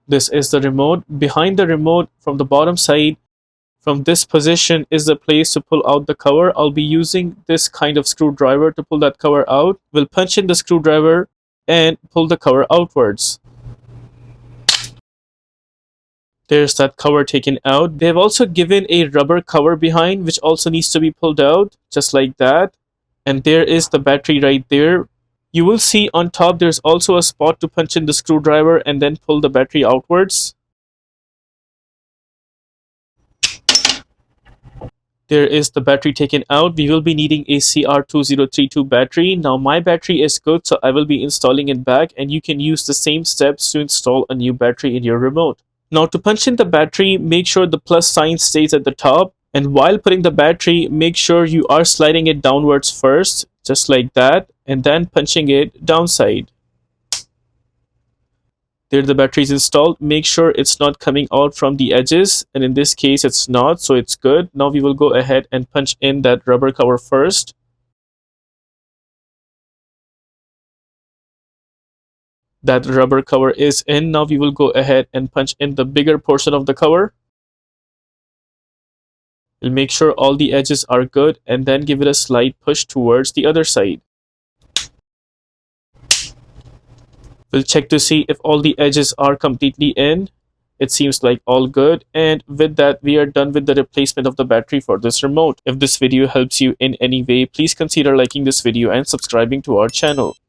This is the remote. Behind the remote from the bottom side, from this position is the place to pull out the cover. I'll be using this kind of screwdriver to pull that cover out. We'll punch in the screwdriver and pull the cover outwards. There's that cover taken out. They've also given a rubber cover behind, which also needs to be pulled out, just like that. And there is the battery right there. You will see on top there's also a spot to punch in the screwdriver and then pull the battery outwards. There is the battery taken out. We will be needing a CR2032 battery. Now my battery is good, so I will be installing it back, and you can use the same steps to install a new battery in your remote. Now to punch in the battery, make sure the plus sign stays at the top, and while putting the battery, make sure you are sliding it downwards first, just like that, and then punching it downside. There the battery is installed. Make sure it's not coming out from the edges, and in this case it's not, so it's good. Now we will go ahead and punch in that rubber cover first. That rubber cover is in. Now we will go ahead and punch in the bigger portion of the cover. We'll make sure all the edges are good and then give it a slight push towards the other side. We'll check to see if all the edges are completely in. It seems like all good, and with that we are done with the replacement of the battery for this remote. If this video helps you in any way, please consider liking this video and subscribing to our channel.